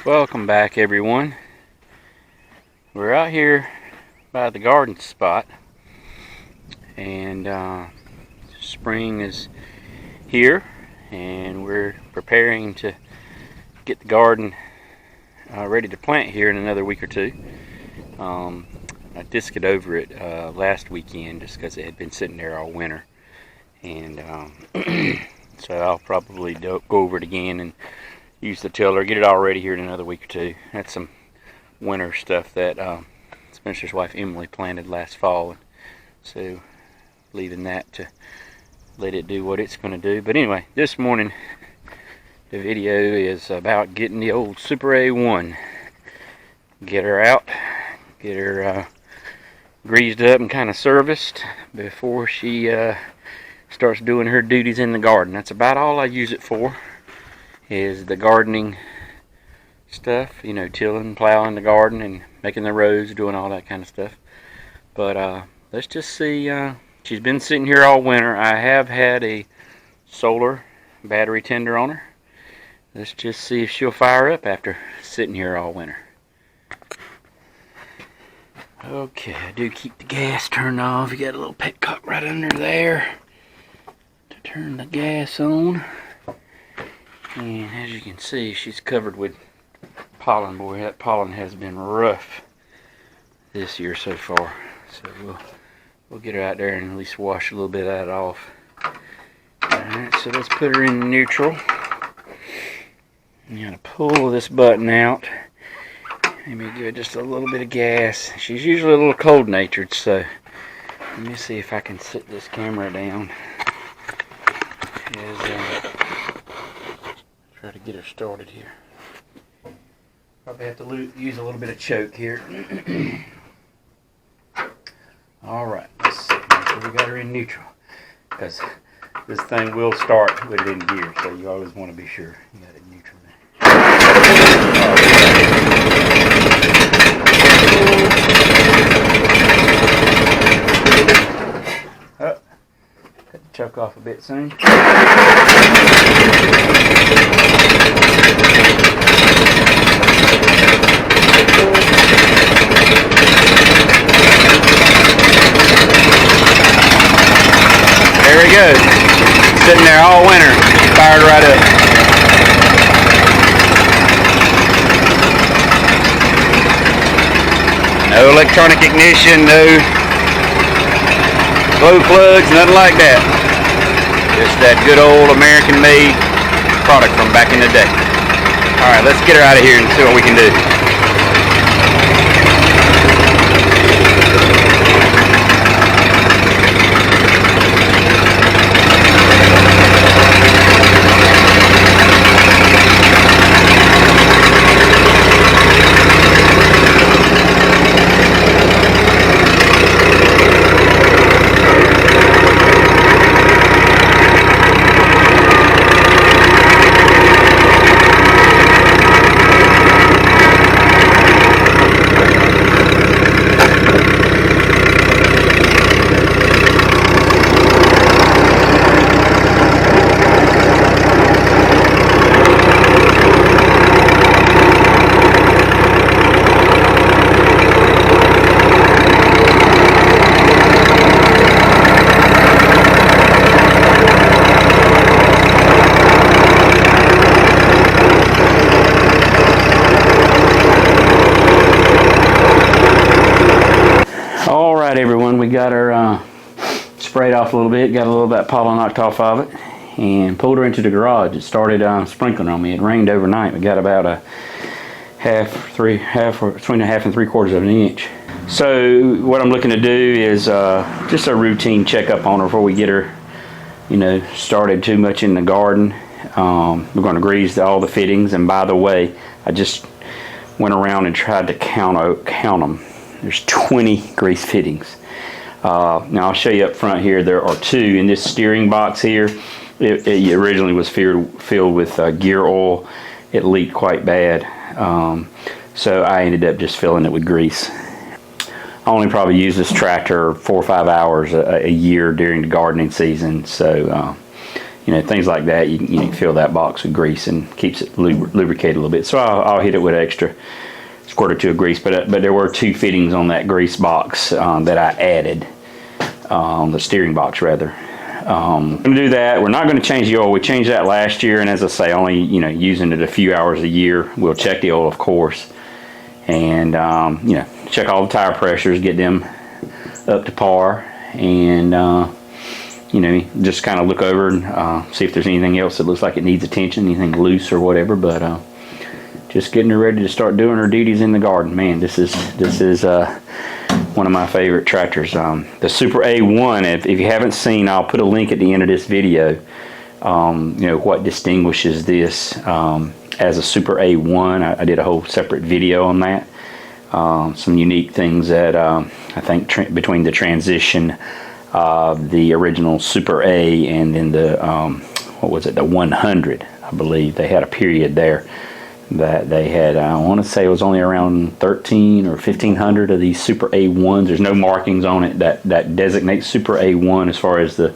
Welcome back, everyone. We're out here by the garden spot, and spring is here, and we're preparing to get the garden ready to plant here in another week or two. I disced over it last weekend just because it had been sitting there all winter, and so I'll probably go over it again and use the tiller, get it all ready here in another week or two. That's some winter stuff that Spencer's wife Emily planted last fall, and so leaving that to let it do what it's going to do. But anyway, this morning the video is about getting the old Super A1. Get her out, get her greased up and kind of serviced before she starts doing her duties in the garden. That's about all I use it for, is the gardening stuff, you know, tilling, plowing the garden and making the rows, doing all that kind of stuff. But let's just see. She's been sitting here all winter. I have had a solar battery tender on her. Let's just see if she'll fire up after sitting here all winter. Okay, I do keep the gas turned off. You got a little petcock right under there to turn the gas on. And as you can see, she's covered with pollen. Boy, that pollen has been rough this year so far. So we'll get her out there and at least wash a little bit of that off. Alright, so let's put her in neutral. I'm going to pull this button out. Maybe give it just a little bit of gas. She's usually a little cold-natured, so let me see if I can sit this camera down. Try to get her started here. Probably have to use a little bit of choke here. Alright, let's see. Make sure we got her in neutral, because this thing will start with it in gear, so you always want to be sure you got it in neutral there. Oh, cut the choke off a bit soon. There we go. Sitting there all winter, fired right up. No electronic ignition, no glow plugs, nothing like that. Just that good old American-made product from back in the day. Alright, let's get her out of here and see what we can do. Alright, everyone, we got her sprayed off a little bit, got a little bit of pollen knocked off of it, and pulled her into the garage. It started sprinkling on me. It rained overnight. We got about a between a half and 3/4 of an inch. So what I'm looking to do is just a routine checkup on her before we get her, you know, started too much in the garden. We're going to grease all the fittings, and by the way, I just went around and tried to count them. There's 20 grease fittings. Now I'll show you up front here. There are 2 in this steering box here. It originally was filled with gear oil. It leaked quite bad, so I ended up just filling it with grease. I only probably use this tractor 4 or 5 hours a year during the gardening season, so you know, things like that. You can fill that box with grease and keeps it lubricated a little bit. So I'll hit it with an extra squirt or two of grease. But there were 2 fittings on that grease box that I added, the steering box rather. I'm going to do that. We're not going to change the oil. We changed that last year, and as I say, only, you know, using it a few hours a year. We'll check the oil, of course, and you know, check all the tire pressures, get them up to par, and you know, just kind of look over and see if there's anything else that looks like it needs attention, anything loose or whatever. But just getting her ready to start doing her duties in the garden. Man, this is one of my favorite tractors. The Super A1. If you haven't seen, I'll put a link at the end of this video. You know what distinguishes this as a Super A1. I did a whole separate video on that. Some unique things that I think between the transition of the original Super A and then the what was it, the 100, I believe. They had a period there that they had, I want to say it was only around 13 or 1500 of these Super A1s. There's no markings on it that designates Super A1 as far as the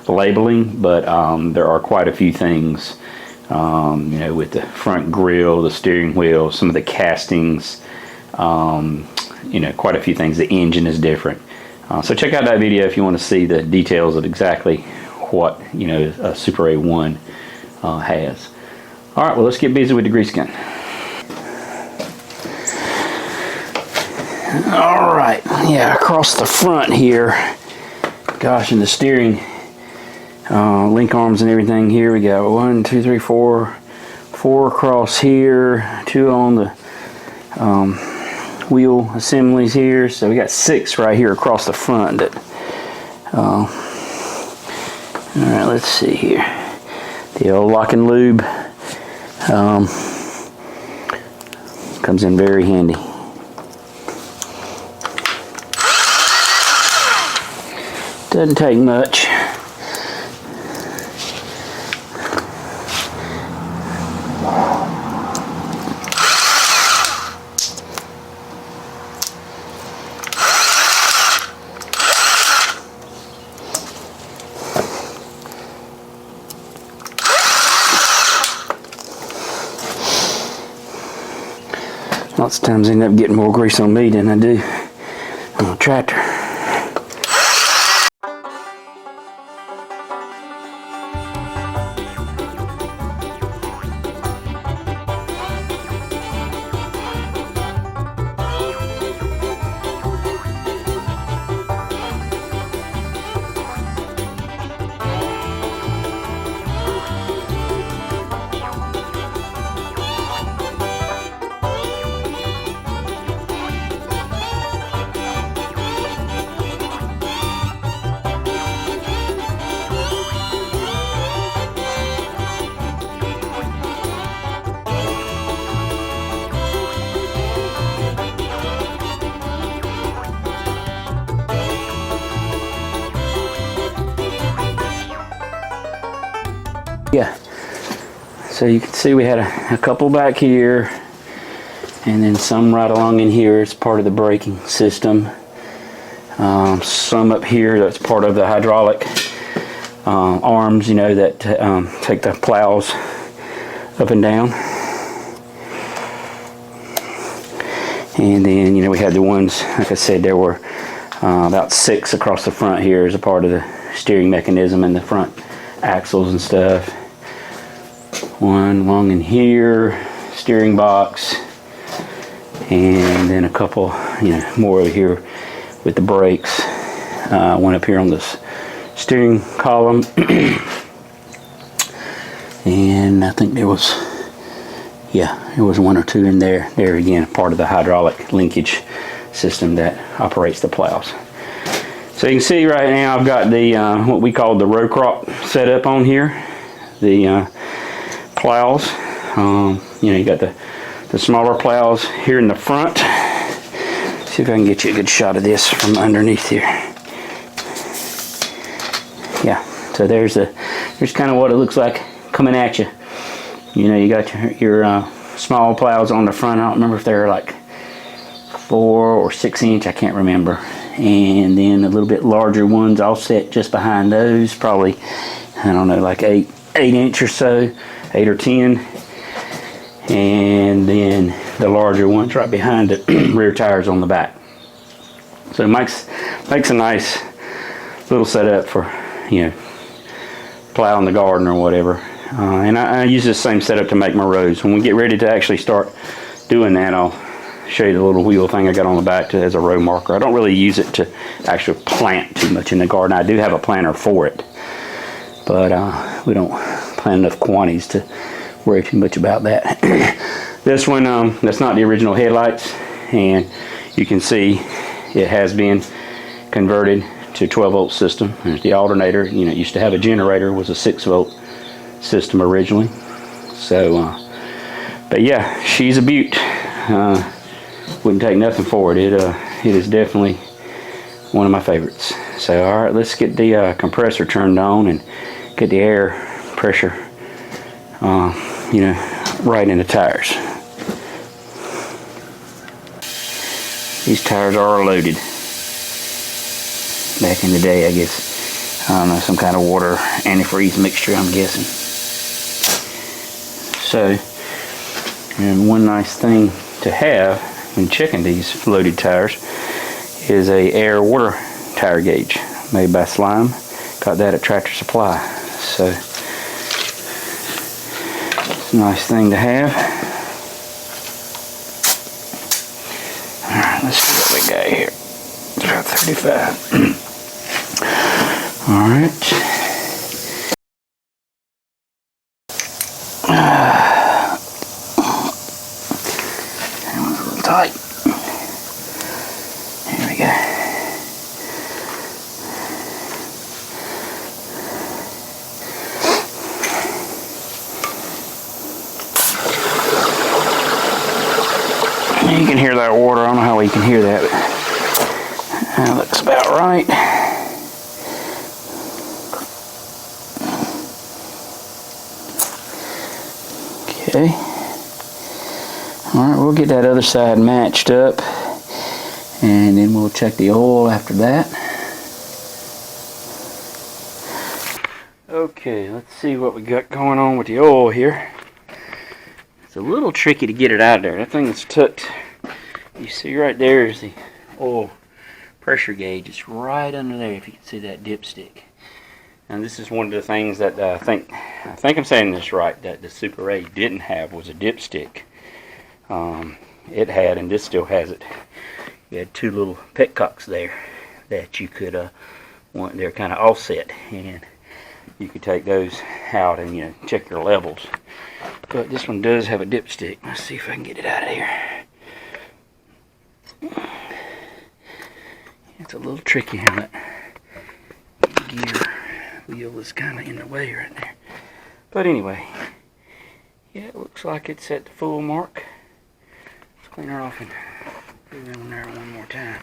labeling, but there are quite a few things, you know, with the front grille, the steering wheel, some of the castings, you know, quite a few things. The engine is different. So check out that video if you want to see the details of exactly what, you know, a Super A1 has. All right, well, let's get busy with the grease gun. All right, yeah, across the front here, gosh, and the steering link arms and everything here, we got 1, 2, 3, 4 across here, 2 on the wheel assemblies here, so we got 6 right here across the front. That all right, let's see here, the old lock and lube comes in very handy. Doesn't take much. Lots of times I end up getting more grease on me than I do on a tractor. Yeah, so you can see we had a couple back here, and then some right along in here as part of the braking system. Some up here that's part of the hydraulic arms, you know, that take the plows up and down. And then, you know, we had the ones, like I said, there were about 6 across the front here as a part of the steering mechanism and the front axles and stuff. 1 along in here, steering box, and then a couple, you know, more over here with the brakes. One up here on this steering column, and I think there was, yeah, there was 1 or 2 in there. There again, part of the hydraulic linkage system that operates the plows. So you can see right now I've got the what we call the row crop set up on here. The plows, you know, you got the smaller plows here in the front. See if I can get you a good shot of this from underneath here. Yeah, so there's kind of what it looks like coming at you. You know, you got your small plows on the front. I don't remember if they're like 4 or 6 inch, I can't remember. And then a little bit larger ones all set just behind those, probably, I don't know, like 8 inch or so, 8 or 10. And then the larger ones right behind it, rear tires on the back. So it makes a nice little setup for, you know, plowing the garden or whatever. And I use this same setup to make my roads. When we get ready to actually start doing that, I'll show you the little wheel thing I got on the back as a row marker. I don't really use it to actually plant too much in the garden. I do have a planter for it, but we don't plant enough quantities to worry too much about that. This one, that's not the original headlights, and you can see it has been converted to 12-volt system. There's the alternator. You know, it used to have a generator. It was a 6-volt system originally. So, but yeah, she's a beaut. Wouldn't take nothing for it. It is definitely one of my favorites. So, all right, let's get the compressor turned on and get the air pressure, you know, right in the tires. These tires are loaded. Back in the day, I guess, I don't know, some kind of water antifreeze mixture, I'm guessing. So, and one nice thing to have when checking these loaded tires is a air water tire gauge made by Slime. Got that at Tractor Supply. So, it's a nice thing to have. Alright, let's see what we got here. It's about 35. Alright. That one's a little tight. Here we go. You can hear that water. I don't know how well you can hear that, but that looks about right. Okay. Alright, we'll get that other side matched up, and then we'll check the oil after that. Okay, let's see what we got going on with the oil here. It's a little tricky to get it out of there. That thing is tucked. You see right there is the oil pressure gauge. It's right under there, if you can see that dipstick. And this is one of the things that I think I'm saying this right, that the Super 8 didn't have, was a dipstick. It had, and this still has it. You had two little petcocks there that you could they're kind of offset, and you could take those out and, you know, check your levels. But this one does have a dipstick. Let's see if I can get it out of here. It's a little tricky how that gear wheel is kind of in the way right there. But anyway, yeah, it looks like it's at the full mark. Let's clean her off and put it on there one more time.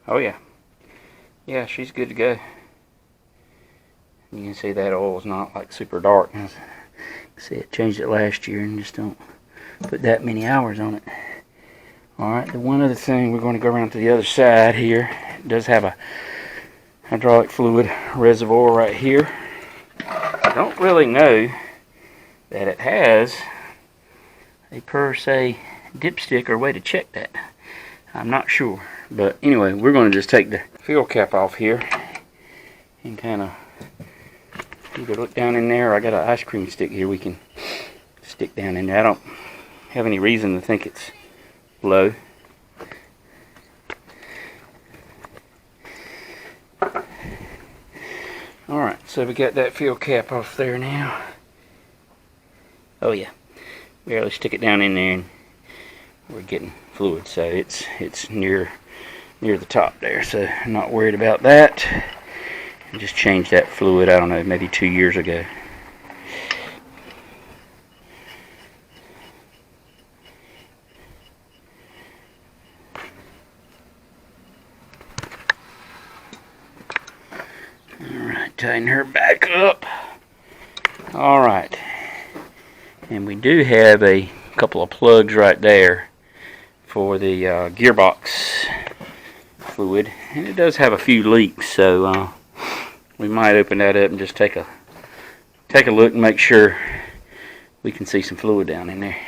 Oh yeah. Yeah, she's good to go. You can see that oil is not like super dark. See, I changed it last year and just don't put that many hours on it. Alright, the one other thing, we're going to go around to the other side here. It does have a hydraulic fluid reservoir right here. I don't really know that it has a per se dipstick or way to check that. I'm not sure. But anyway, we're going to just take the fuel cap off here and kind of either look down in there, or I got an ice cream stick here we can stick down in there. I don't have any reason to think it's low. Alright, so we got that fuel cap off there now. Oh yeah, barely stick it down in there and we're getting fluid, so it's near the top there, so I'm not worried about that. I just changed that fluid, I don't know, maybe 2 years ago. Alright, tighten her back up. Alright, and we do have a couple of plugs right there for the gearbox fluid, and it does have a few leaks, so we might open that up and just take a look and make sure we can see some fluid down in there.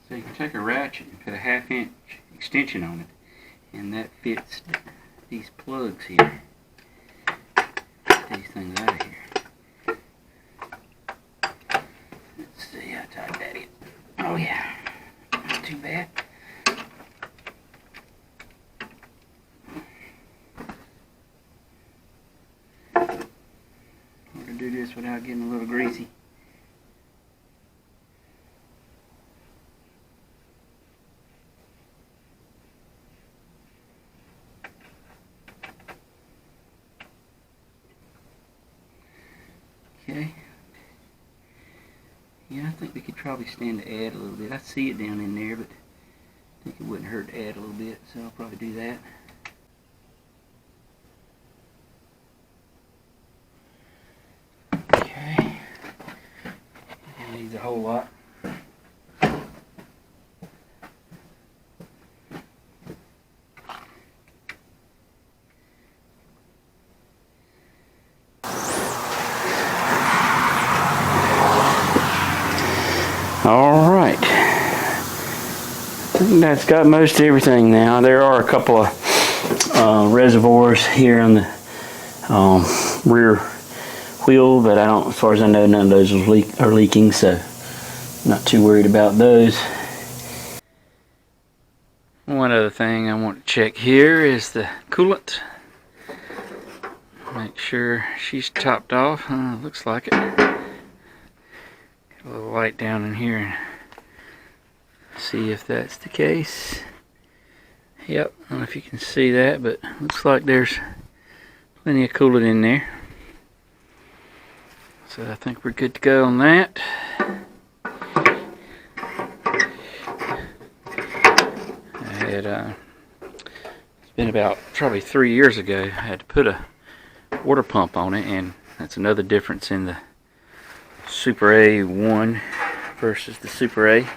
So you can take a ratchet and put a 1/2 inch extension on it, and that fits these plugs here. These things out of here. Let's see how tight that is. Oh yeah, not too bad. I'm gonna do this without getting a little greasy. Okay. Yeah, I think we could probably stand to add a little bit. I see it down in there, but I think it wouldn't hurt to add a little bit, so I'll probably do that. Okay. It needs a whole lot. Alright, I think that's got most everything now. There are a couple of reservoirs here on the rear wheel, but I don't, as far as I know, none of those are leaking, so I'm not too worried about those. One other thing I want to check here is the coolant. Make sure she's topped off. Looks like it. A little light down in here and see if that's the case. Yep, I don't know if you can see that, but looks like there's plenty of coolant in there. So I think we're good to go on that. It's been about probably 3 years ago, I had to put a water pump on it, and that's another difference in the Super A1 versus the Super A,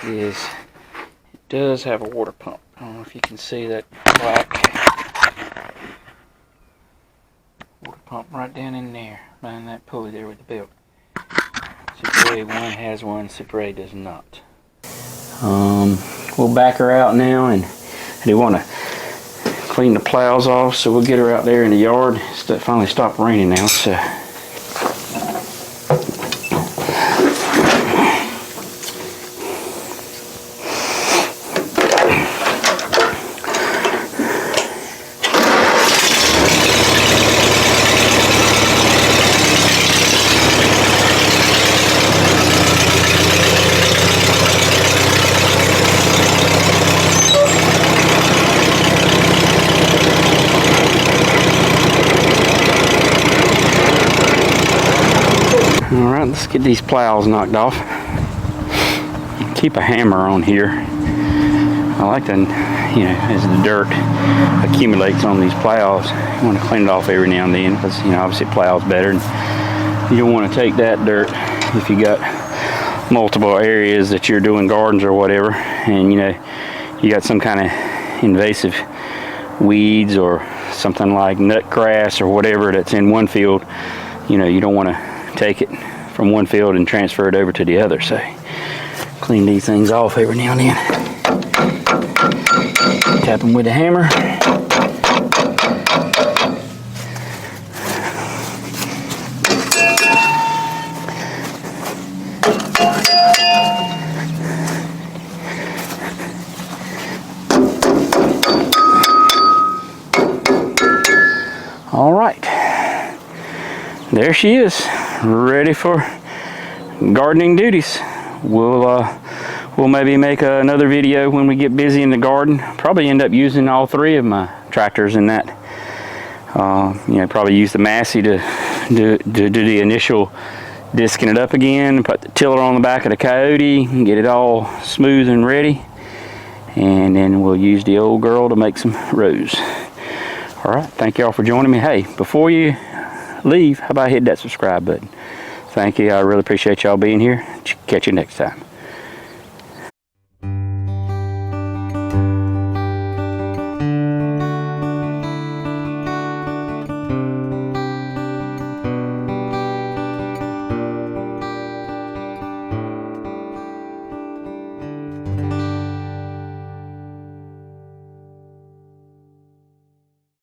is it does have a water pump. I don't know if you can see that black water pump right down in there, behind that pulley there with the belt. Super A1 has one, Super A does not. We'll back her out now, and I do want to clean the plows off, so we'll get her out there in the yard. It finally stopped raining now, so. Alright, let's get these plows knocked off. Keep a hammer on here. I like to, as the dirt accumulates on these plows, you want to clean it off every now and then, because, obviously plows better. And you don't want to take that dirt if you got multiple areas that you're doing gardens or whatever, and you got some kind of invasive weeds or something like nut grass or whatever that's in one field. You don't want to take it from one field and transfer it over to the other. So clean these things off every now and then. Tap them with a hammer. All right, there she is, ready for gardening duties. We'll maybe make another video when we get busy in the garden. Probably end up using all 3 of my tractors in that. Probably use the Massey to do the initial disking it up again, put the tiller on the back of the Coyote and get it all smooth and ready, and then we'll use the old girl to make some rows. All right, thank y'all for joining me. Hey, before you leave, how about hit that subscribe button? Thank you. I really appreciate y'all being here. Catch you next time.